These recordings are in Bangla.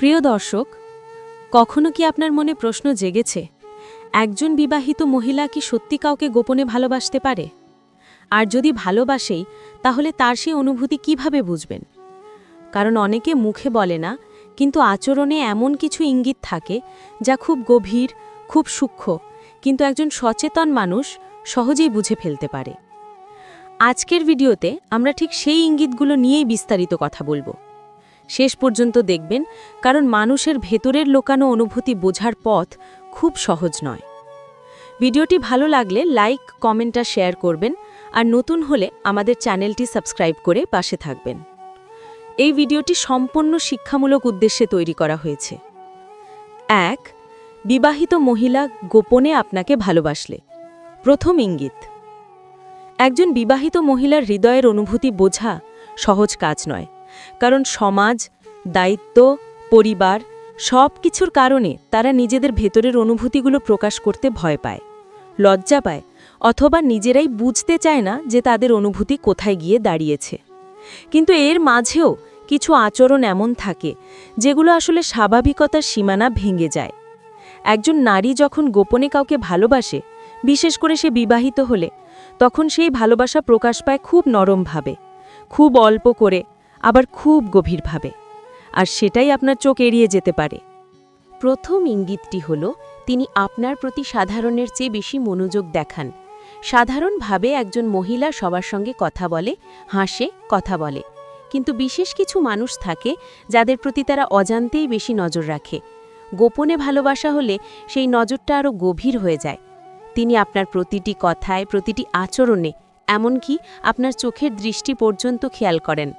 প্রিয় দর্শক, কখনো কি আপনার মনে প্রশ্ন জেগেছে, একজন বিবাহিত মহিলা কি সত্যি কাউকে গোপনে ভালোবাসতে পারে? আর যদি ভালোবাসেই, তাহলে তার সেই অনুভূতি কিভাবে বুঝবেন? কারণ অনেকে মুখে বলে না, কিন্তু আচরণে এমন কিছু ইঙ্গিত থাকে যা খুব গভীর, খুব সূক্ষ্ম, কিন্তু একজন সচেতন মানুষ সহজেই বুঝে ফেলতে পারে। আজকের ভিডিওতে আমরা ঠিক সেই ইঙ্গিতগুলো নিয়েই বিস্তারিত কথা বলবো। শেষ পর্যন্ত দেখবেন, কারণ মানুষের ভেতরের লোকানো অনুভূতি বোঝার পথ খুব সহজ নয়। ভিডিওটি ভালো লাগলে লাইক, কমেন্ট আর শেয়ার করবেন, আর নতুন হলে আমাদের চ্যানেলটি সাবস্ক্রাইব করে পাশে থাকবেন। এই ভিডিওটি সম্পূর্ণ শিক্ষামূলক উদ্দেশ্যে তৈরি করা হয়েছে। 1. বিবাহিত মহিলা গোপনে আপনাকে ভালোবাসলে। প্রথম ইঙ্গিত। একজন বিবাহিত মহিলার হৃদয়ের অনুভূতি বোঝা সহজ কাজ নয়, কারণ সমাজ, দায়িত্ব, পরিবার সব কিছুর কারণে তারা নিজেদের ভেতরের অনুভূতিগুলো প্রকাশ করতে ভয় পায়, লজ্জা পায়, অথবা নিজেরাই বুঝতে চায় না যে তাদের অনুভূতি কোথায় গিয়ে দাঁড়িয়েছে। কিন্তু এর মাঝেও কিছু আচরণ এমন থাকে যেগুলো আসলে স্বাভাবিকতার সীমানা ভেঙে যায়। একজন নারী যখন গোপনে কাউকে ভালোবাসে, বিশেষ করে সে বিবাহিত হলে, তখন সেই ভালোবাসা প্রকাশ পায় খুব নরমভাবে, খুব অল্প করে, আবার খুব গভীরভাবে। আর সেটাই আপনার চোখ এড়িয়ে যেতে পারে। প্রথম ইঙ্গিতটি হল, তিনি আপনার প্রতি সাধারণের চেয়ে বেশি মনোযোগ দেখান। সাধারণভাবে একজন মহিলা সবার সঙ্গে কথা বলে, হাসে, কথা বলে, কিন্তু বিশেষ কিছু মানুষ থাকে যাদের প্রতি তারা অজান্তেই বেশি নজর রাখে। গোপনে ভালোবাসা হলে সেই নজরটা আরও গভীর হয়ে যায়। তিনি আপনার প্রতিটি কথায়, প্রতিটি আচরণে, এমনকি আপনার চোখের দৃষ্টি পর্যন্ত খেয়াল করেন।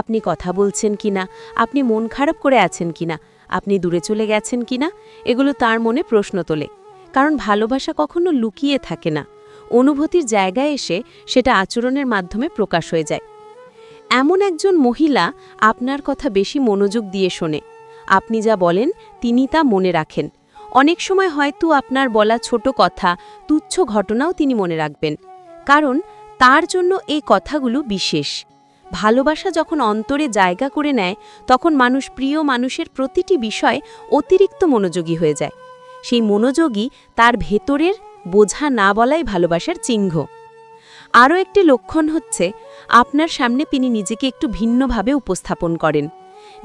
আপনি কথা বলছেন কিনা, আপনি মন খারাপ করে আছেন কিনা, আপনি দূরে চলে গেছেন কিনা, এগুলো তার মনে প্রশ্ন তোলে। কারণ ভালোবাসা কখনো লুকিয়ে থাকে না, অনুভূতির জায়গায় এসে সেটা আচরণের মাধ্যমে প্রকাশ হয়ে যায়। এমন একজন মহিলা আপনার কথা বেশি মনোযোগ দিয়ে শোনে। আপনি যা বলেন তিনি তা মনে রাখেন। অনেক সময় হয়তো আপনার বলা ছোট কথা, তুচ্ছ ঘটনাও তিনি মনে রাখবেন, কারণ তার জন্য এই কথাগুলো বিশেষ। ভালোবাসা যখন অন্তরে জায়গা করে নেয়, তখন মানুষ প্রিয় মানুষের প্রতিটি বিষয় অতিরিক্ত মনোযোগী হয়ে যায়। সেই মনোযোগী তার ভেতরের বোঝা না বলাই ভালোবাসার চিহ্ন। আরও একটি লক্ষণ হচ্ছে, আপনার সামনে তিনি নিজেকে একটু ভিন্নভাবে উপস্থাপন করেন।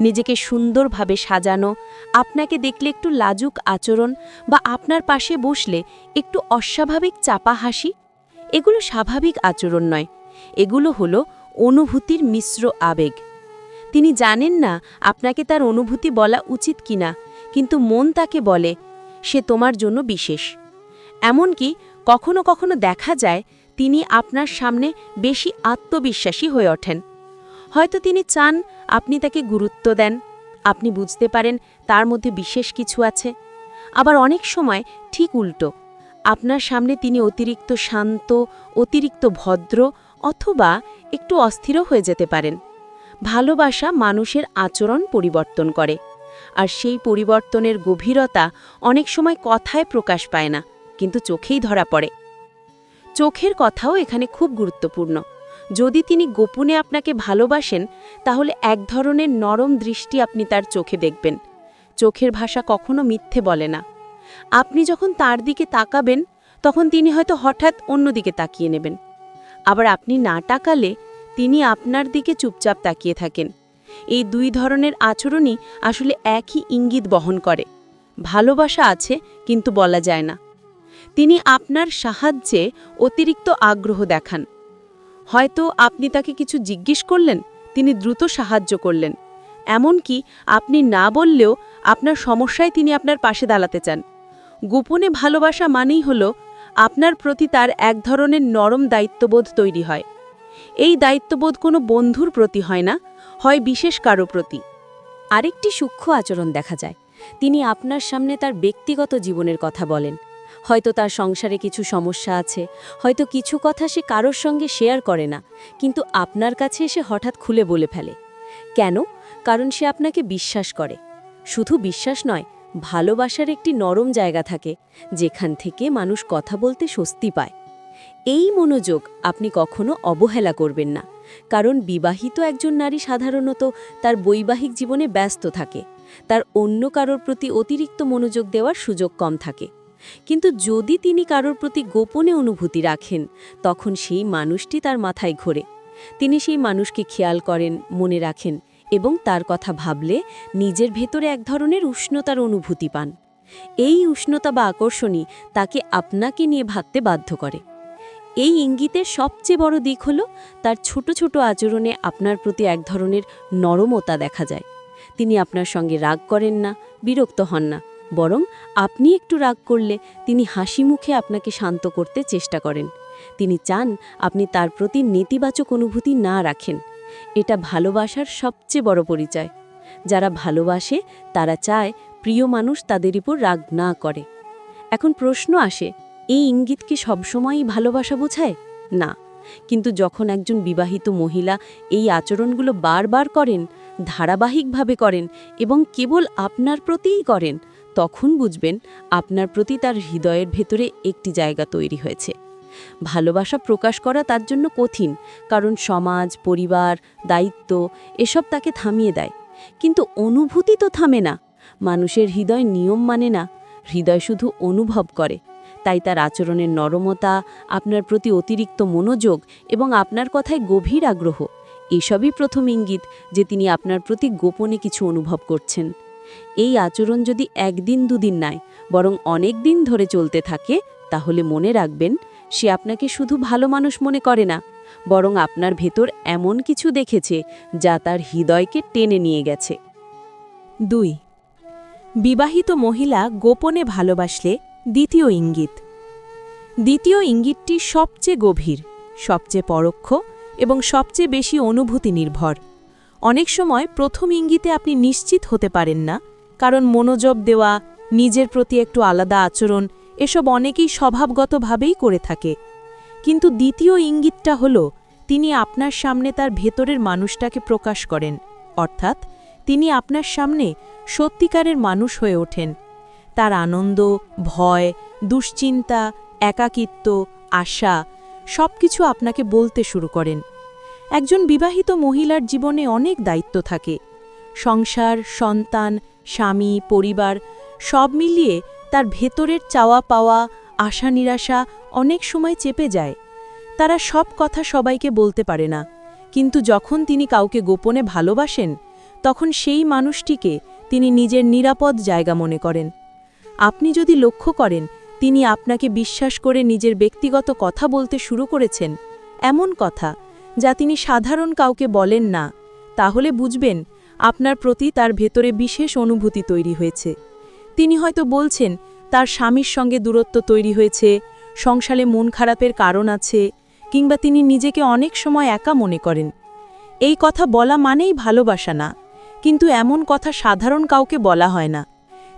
নিজেকে সুন্দরভাবে সাজানো, আপনাকে দেখলে একটু লাজুক আচরণ, বা আপনার পাশে বসলে একটু অস্বাভাবিক চাপা হাসি। এগুলো স্বাভাবিক আচরণ নয়, এগুলো হলো অনুভূতির মিশ্র আবেগ। তিনি জানেন না আপনাকে তার অনুভূতি বলা উচিত কিনা, কিন্তু মন তাকে বলে, সে তোমার জন্য বিশেষ। এমনকি কখনো কখনো দেখা যায় তিনি আপনার সামনে বেশি আত্মবিশ্বাসী হয়ে ওঠেন। হয়তো তিনি চান আপনি তাকে গুরুত্ব দেন, আপনি বুঝতে পারেন তার মধ্যে বিশেষ কিছু আছে। আবার অনেক সময় ঠিক উল্টো, আপনার সামনে তিনি অতিরিক্ত শান্ত, অতিরিক্ত ভদ্র, অথবা একটু অস্থিরও হয়ে যেতে পারেন। ভালোবাসা মানুষের আচরণ পরিবর্তন করে, আর সেই পরিবর্তনের গভীরতা অনেক সময় কথায় প্রকাশ পায় না, কিন্তু চোখেই ধরা পড়ে। চোখের কথাও এখানে খুব গুরুত্বপূর্ণ। যদি তিনি গোপনে আপনাকে ভালোবাসেন, তাহলে এক ধরনের নরম দৃষ্টি আপনি তার চোখে দেখবেন। চোখের ভাষা কখনো মিথ্যে বলে না। আপনি যখন তার দিকে তাকাবেন, তখন তিনি হয়তো হঠাৎ অন্যদিকে তাকিয়ে নেবেন। আবার আপনি না তাকালে তিনি আপনার দিকে চুপচাপ তাকিয়ে থাকেন। এই দুই ধরনের আচরণই আসলে একই ইঙ্গিত বহন করে। ভালোবাসা আছে, কিন্তু বলা যায় না। তিনি আপনার সাহায্যে অতিরিক্ত আগ্রহ দেখান। হয়তো আপনি তাকে কিছু জিজ্ঞেস করলেন, তিনি দ্রুত সাহায্য করলেন। এমনকি আপনি না বললেও আপনার সমস্যায় তিনি আপনার পাশে দাঁড়াতে চান। গোপনে ভালোবাসা মানেই হলো আপনার প্রতি তার এক ধরনের নরম দায়িত্ববোধ তৈরি হয়। এই দায়িত্ববোধ কোনো বন্ধুর প্রতি হয় না, হয় বিশেষ কারো প্রতি। আরেকটি সূক্ষ্ম আচরণ দেখা যায়, তিনি আপনার সামনে তার ব্যক্তিগত জীবনের কথা বলেন। হয়তো তার সংসারে কিছু সমস্যা আছে, হয়তো কিছু কথা সে কারোর সঙ্গে শেয়ার করে না, কিন্তু আপনার কাছে এসে হঠাৎ খুলে বলে ফেলে। কেন? কারণ সে আপনাকে বিশ্বাস করে। শুধু বিশ্বাস নয়, ভালোবাসার একটি নরম জায়গা থাকে, যেখান থেকে মানুষ কথা বলতে স্বস্তি পায়। এই মনোযোগ আপনি কখনো অবহেলা করবেন না, কারণ বিবাহিত একজন নারী সাধারণত তার বৈবাহিক জীবনে ব্যস্ত থাকে। তার অন্য কারোর প্রতি অতিরিক্ত মনোযোগ দেওয়ার সুযোগ কম থাকে। কিন্তু যদি তিনি কারোর প্রতি গোপনে অনুভূতি রাখেন, তখন সেই মানুষটি তার মাথায় ঘোরে। তিনি সেই মানুষকে খেয়াল করেন, মনে রাখেন এবং তার কথা ভাবলে নিজের ভেতরে এক ধরনের উষ্ণতার অনুভূতি পান। এই উষ্ণতা বা আকর্ষণই তাকে আপনাকে নিয়ে ভাবতে বাধ্য করে। এই ইঙ্গিতের সবচেয়ে বড় দিক হল তার ছোট ছোট আচরণে আপনার প্রতি এক ধরনের নরমতা দেখা যায়। তিনি আপনার সঙ্গে রাগ করেন না, বিরক্ত হন না, বরং আপনি একটু রাগ করলে তিনি হাসি মুখে আপনাকে শান্ত করতে চেষ্টা করেন। তিনি চান আপনি তার প্রতি নেতিবাচক অনুভূতি না রাখেন। এটা ভালোবাসার সবচেয়ে বড় পরিচয়। যারা ভালোবাসে তারা চায় প্রিয় মানুষ তাদের উপর রাগ না করে। এখন প্রশ্ন আসে, এই ইঙ্গিত কি সবসময়ই ভালোবাসা বোঝায়? না, কিন্তু যখন একজন বিবাহিত মহিলা এই আচরণগুলো বারবার করেন, ধারাবাহিকভাবে করেন এবং কেবল আপনার প্রতিই করেন, তখন বুঝবেন আপনার প্রতি তার হৃদয়ের ভেতরে একটি জায়গা তৈরি হয়েছে। ভালোবাসা প্রকাশ করা তার জন্য কঠিন, কারণ সমাজ, পরিবার, দায়িত্ব এসব তাকে থামিয়ে দেয়। কিন্তু অনুভূতি তো থামে না। মানুষের হৃদয় নিয়ম মানে না, হৃদয় শুধু অনুভব করে। তাই তার আচরণের নরমতা, আপনার প্রতি অতিরিক্ত মনোযোগ এবং আপনার কথায় গভীর আগ্রহ, এসবই প্রথম ইঙ্গিত যে তিনি আপনার প্রতি গোপনে কিছু অনুভব করছেন। এই আচরণ যদি একদিন দুদিন নয়, বরং অনেক দিন ধরে চলতে থাকে, তাহলে মনে রাখবেন সে আপনাকে শুধু ভালো মানুষ মনে করে না, বরং আপনার ভেতর এমন কিছু দেখেছে যা তার হৃদয়কে টেনে নিয়ে গেছে। 2. বিবাহিত মহিলা গোপনে ভালোবাসলে দ্বিতীয় ইঙ্গিত। দ্বিতীয় ইঙ্গিতটি সবচেয়ে গভীর, সবচেয়ে পরোক্ষ এবং সবচেয়ে বেশি অনুভূতি নির্ভর। অনেক সময় প্রথম ইঙ্গিতে আপনি নিশ্চিত হতে পারেন না, কারণ মনোযোগ দেওয়া, নিজের প্রতি একটু আলাদা আচরণ এসব অনেকেই স্বভাবগতভাবেই করে থাকে। কিন্তু দ্বিতীয় ইঙ্গিতটা হল তিনি আপনার সামনে তার ভেতরের মানুষটাকে প্রকাশ করেন, অর্থাৎ তিনি আপনার সামনে সত্যিকারের মানুষ হয়ে ওঠেন। তার আনন্দ, ভয়, দুশ্চিন্তা, একাকিত্ব, আশা সবকিছু আপনাকে বলতে শুরু করেন। একজন বিবাহিত মহিলার জীবনে অনেক দায়িত্ব থাকে। সংসার, সন্তান, স্বামী, পরিবার সব মিলিয়ে তার ভেতরের চাওয়া পাওয়া, আশা নিরাশা অনেক সময় চেপে যায়। তারা সব কথা সবাইকে বলতে পারে না, কিন্তু যখন তিনি কাউকে গোপনে ভালোবাসেন, তখন সেই মানুষটিকে তিনি নিজের নিরাপদ জায়গা মনে করেন। আপনি যদি লক্ষ্য করেন তিনি আপনাকে বিশ্বাস করে নিজের ব্যক্তিগত কথা বলতে শুরু করেছেন, এমন কথা যা তিনি সাধারণ কাউকে বলেন না, তাহলে বুঝবেন আপনার প্রতি তার ভেতরে বিশেষ অনুভূতি তৈরি হয়েছে। তিনি হয়তো বলছেন তার স্বামীর সঙ্গে দূরত্ব তৈরি হয়েছে, সংসারে মন খারাপের কারণ আছে, কিংবা তিনি নিজেকে অনেক সময় একা মনে করেন। এই কথা বলা মানেই ভালোবাসা না, কিন্তু এমন কথা সাধারণ কাউকে বলা হয় না।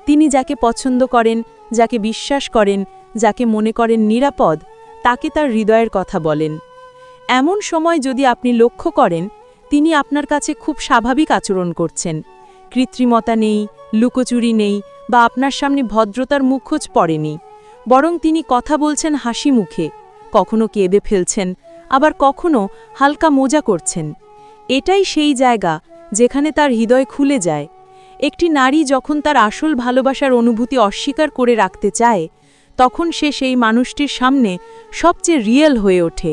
তিনি যাকে পছন্দ করেন, যাকে বিশ্বাস করেন, যাকে মনে করেন নিরাপদ, তাকে তার হৃদয়ের কথা বলেন। এমন সময় যদি আপনি লক্ষ্য করেন তিনি আপনার কাছে খুব স্বাভাবিক আচরণ করছেন, কৃত্রিমতা নেই, লুকোচুরি নেই বা আপনার সামনে ভদ্রতার মুখোশ পড়েনি, বরং তিনি কথা বলছেন হাসি মুখে, কখনো কেঁদে ফেলছেন, আবার কখনো হালকা মজা করছেন, এটাই সেই জায়গা যেখানে তার হৃদয় খুলে যায়। একটি নারী যখন তার আসল ভালোবাসার অনুভূতি অস্বীকার করে রাখতে চায়, তখন সে সেই মানুষটির সামনে সবচেয়ে রিয়েল হয়ে ওঠে,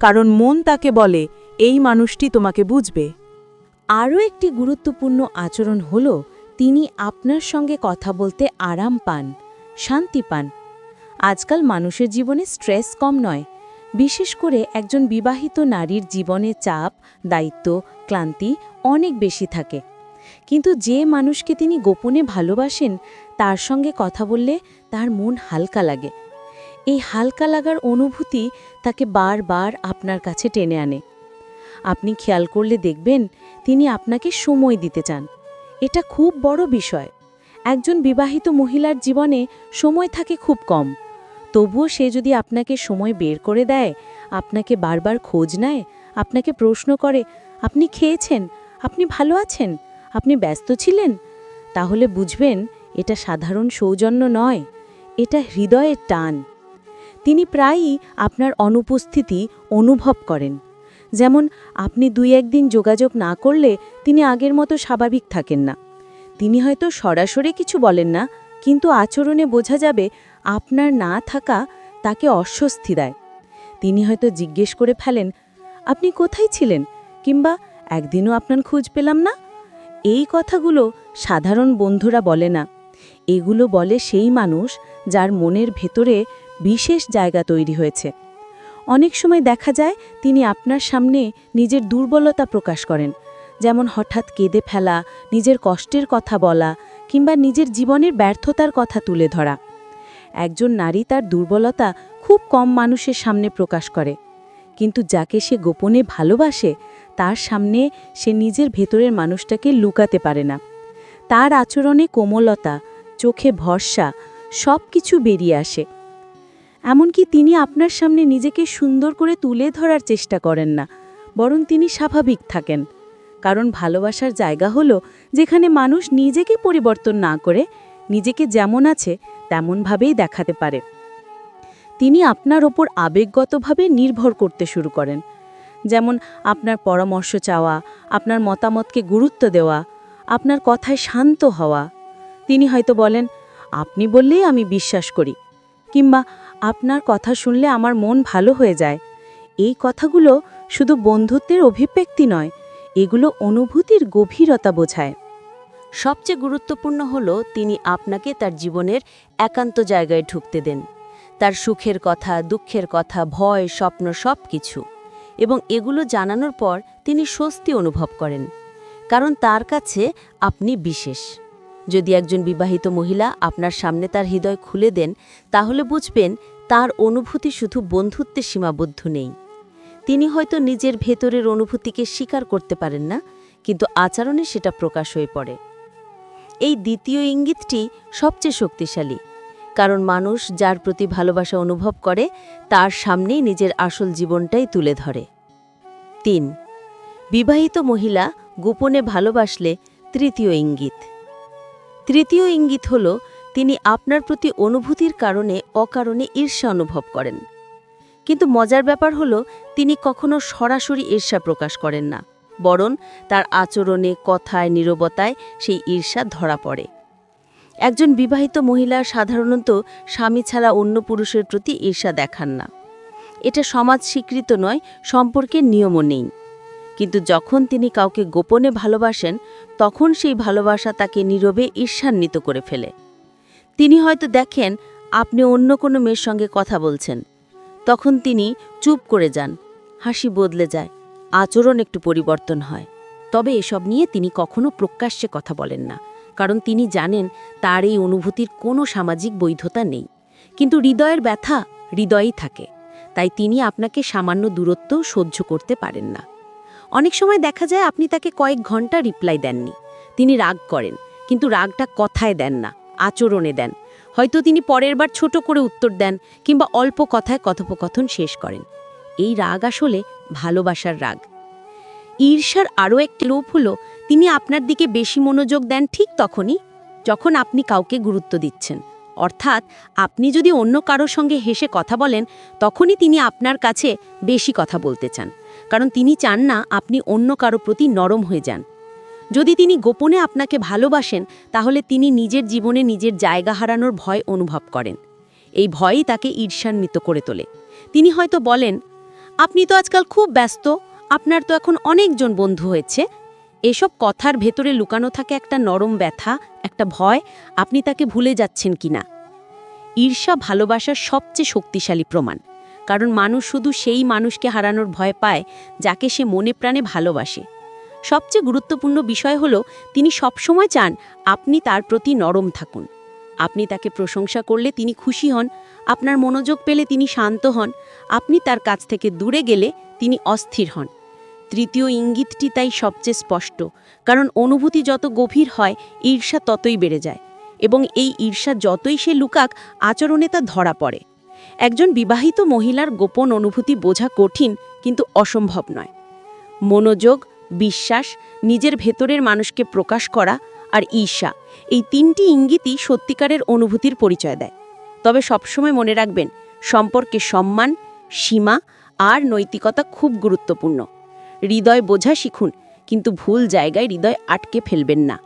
কারণ মন তাকে বলে এই মানুষটি তোমাকে বুঝবে। আরও একটি গুরুত্বপূর্ণ আচরণ হল তিনি আপনার সঙ্গে কথা বলতে আরাম পান, শান্তি পান। আজকাল মানুষের জীবনে স্ট্রেস কম নয়, বিশেষ করে একজন বিবাহিত নারীর জীবনে চাপ, দায়িত্ব, ক্লান্তি অনেক বেশি থাকে। কিন্তু যে মানুষকে তিনি গোপনে ভালোবাসেন, তার সঙ্গে কথা বললে তার মন হালকা লাগে। এই হালকা লাগার অনুভূতি তাকে বারবার আপনার কাছে টেনে আনে। আপনি খেয়াল করলে দেখবেন তিনি আপনাকে সময় দিতে চান। এটা খুব বড় বিষয়। একজন বিবাহিত মহিলার জীবনে সময় থাকে খুব কম, তবুও সে যদি আপনাকে সময় বের করে দেয়, আপনাকে বারবার খোঁজ নেয়, আপনাকে প্রশ্ন করে আপনি খেয়েছেন, আপনি ভালো আছেন, আপনি ব্যস্ত ছিলেন, তাহলে বুঝবেন এটা সাধারণ সৌজন্য নয়, এটা হৃদয়ের টান। তিনি প্রায়ই আপনার অনুপস্থিতি অনুভব করেন। যেমন আপনি 2-1 দিন যোগাযোগ না করলে তিনি আগের মতো স্বাভাবিক থাকেন না। তিনি হয়তো সরাসরি কিছু বলেন না, কিন্তু আচরণে বোঝা যাবে আপনার না থাকা তাকে অস্বস্তি দেয়। তিনি হয়তো জিজ্ঞেস করে ফেলেন, আপনি কোথায় ছিলেন, কিংবা একদিনও আপনার খোঁজ পেলাম না। এই কথাগুলো সাধারণ বন্ধুরা বলে না, এগুলো বলে সেই মানুষ যার মনের ভেতরে বিশেষ জায়গা তৈরি হয়েছে। অনেক সময় দেখা যায় তিনি আপনার সামনে নিজের দুর্বলতা প্রকাশ করেন, যেমন হঠাৎ কেঁদে ফেলা, নিজের কষ্টের কথা বলা, কিংবা নিজের জীবনের ব্যর্থতার কথা তুলে ধরা। একজন নারী তার দুর্বলতা খুব কম মানুষের সামনে প্রকাশ করে, কিন্তু যাকে সে গোপনে ভালোবাসে তার সামনে সে নিজের ভেতরের মানুষটাকে লুকাতে পারে না। তার আচরণে কোমলতা, চোখে ভরসা, সব কিছু বেরিয়ে আসে। এমনকি তিনি আপনার সামনে নিজেকে সুন্দর করে তুলে ধরার চেষ্টা করেন না, বরং তিনি স্বাভাবিক থাকেন। কারণ ভালোবাসার জায়গা হলো যেখানে মানুষ নিজেকে পরিবর্তন না করে নিজেকে যেমন আছে তেমনভাবেই দেখাতে পারে। তিনি আপনার ওপর আবেগগতভাবে নির্ভর করতে শুরু করেন, যেমন আপনার পরামর্শ চাওয়া, আপনার মতামতকে গুরুত্ব দেওয়া, আপনার কথায় শান্ত হওয়া। তিনি হয়তো বলেন, আপনি বললেই আমি বিশ্বাস করি, কিংবা আপনার কথা শুনলে আমার মন ভালো হয়ে যায়। এই কথাগুলো শুধু বন্ধুত্বের অভিব্যক্তি নয়, এগুলো অনুভূতির গভীরতা বোঝায়। সবচেয়ে গুরুত্বপূর্ণ হলো তিনি আপনাকে তার জীবনের একান্ত জায়গায় ঢুকতে দেন, তার সুখের কথা, দুঃখের কথা, ভয়, স্বপ্ন সব কিছু। এবং এগুলো জানানোর পর তিনি স্বস্তি অনুভব করেন, কারণ তার কাছে আপনি বিশেষ। যদি একজন বিবাহিত মহিলা আপনার সামনে তার হৃদয় খুলে দেন, তাহলে বুঝবেন তার অনুভূতি শুধু বন্ধুত্বে সীমাবদ্ধ নেই। তিনি হয়তো নিজের ভেতরের অনুভূতিকে স্বীকার করতে পারেন না, কিন্তু আচরণে সেটা প্রকাশ হয়ে পড়ে। এই দ্বিতীয় ইঙ্গিতটি সবচেয়ে শক্তিশালী, কারণ মানুষ যার প্রতি ভালোবাসা অনুভব করে তার সামনেই নিজের আসল জীবনটাই তুলে ধরে। ৩. বিবাহিত মহিলা গোপনে ভালোবাসলে তৃতীয় ইঙ্গিত। তৃতীয় ইঙ্গিত হল তিনি আপনার প্রতি অনুভূতির কারণে অকারণে ঈর্ষা অনুভব করেন। কিন্তু মজার ব্যাপার হলো তিনি কখনো সরাসরি ঈর্ষা প্রকাশ করেন না, বরং তার আচরণে, কথায়, নীরবতায় সেই ঈর্ষা ধরা পড়ে। একজন বিবাহিত মহিলা সাধারণত স্বামী ছাড়া অন্য পুরুষের প্রতি ঈর্ষা দেখান না। এটা সমাজ স্বীকৃত নয়, সম্পর্কের নিয়মও নেই। কিন্তু যখন তিনি কাউকে গোপনে ভালোবাসেন, তখন সেই ভালোবাসা তাকে নীরবে ঈর্ষান্বিত করে ফেলে। তিনি হয়তো দেখেন আপনি অন্য কোনো মেয়ের সঙ্গে কথা বলছেন, তখন তিনি চুপ করে যান, হাসি বদলে যায়, আচরণ একটু পরিবর্তন হয়। তবে এসব নিয়ে তিনি কখনো প্রকাশ্যে কথা বলেন না, কারণ তিনি জানেন তার এই অনুভূতির কোনো সামাজিক বৈধতা নেই। কিন্তু হৃদয়ের ব্যথা হৃদয়েই থাকে, তাই তিনি আপনাকে সামান্য দূরত্ব সহ্য করতে পারেন না। অনেক সময় দেখা যায় আপনি তাকে কয়েক ঘন্টা রিপ্লাই দেননি, তিনি রাগ করেন, কিন্তু রাগটা কথায় দেন না, আচরণে দেন। হয়তো তিনি পরের বার ছোট করে উত্তর দেন, কিংবা অল্প কথায় কথোপকথন শেষ করেন। এই রাগ আসলে ভালোবাসার রাগ। ঈর্ষার আরও একটি লোভ হলো তিনি আপনার দিকে বেশি মনোযোগ দেন ঠিক তখনই যখন আপনি কাউকে গুরুত্ব দিচ্ছেন। অর্থাৎ আপনি যদি অন্য কারোর সঙ্গে হেসে কথা বলেন, তখনই তিনি আপনার কাছে বেশি কথা বলতে চান, কারণ তিনি চান না আপনি অন্য কারো প্রতি নরম হয়ে যান। যদি তিনি গোপনে আপনাকে ভালোবাসেন, তাহলে তিনি নিজের জীবনে নিজের জায়গা হারানোর ভয় অনুভব করেন। এই ভয়ই তাকে ঈর্ষান্বিত করে তোলে। তিনি হয়তো বলেন, আপনি তো আজকাল খুব ব্যস্ত, আপনার তো এখন অনেকজন বন্ধু হয়েছে। এসব কথার ভেতরে লুকানো থাকে একটা নরম ব্যথা, একটা ভয় আপনি তাকে ভুলে যাচ্ছেন কিনা। ঈর্ষা ভালোবাসার সবচেয়ে শক্তিশালী প্রমাণ, কারণ মানুষ শুধু সেই মানুষকে হারানোর ভয় পায় যাকে সে মনে প্রাণে ভালোবাসে। সবচেয়ে গুরুত্বপূর্ণ বিষয় হলো তিনি সবসময় চান আপনি তার প্রতি নরম থাকুন। আপনি তাকে প্রশংসা করলে তিনি খুশি হন, আপনার মনোযোগ পেলে তিনি শান্ত হন, আপনি তার কাছ থেকে দূরে গেলে তিনি অস্থির হন। তৃতীয় ইঙ্গিতটি তাই সবচেয়ে স্পষ্ট, কারণ অনুভূতি যত গভীর হয় ঈর্ষা ততই বেড়ে যায়, এবং এই ঈর্ষা যতই সে লুকাক, আচরণে তা ধরা পড়ে। একজন বিবাহিত মহিলার গোপন অনুভূতি বোঝা কঠিন, কিন্তু অসম্ভব নয়। মনোযোগ, বিশ্বাস, নিজের ভেতরের মানুষকে প্রকাশ করা আর ঈর্ষা, এই তিনটি ইঙ্গিতই সত্যিকারের অনুভূতির পরিচয় দেয়। তবে সবসময় মনে রাখবেন, সম্পর্কে সম্মান, সীমা আর নৈতিকতা খুব গুরুত্বপূর্ণ। হৃদয় বোঝা শিখুন, কিন্তু ভুল জায়গায় হৃদয় আটকে ফেলবেন না।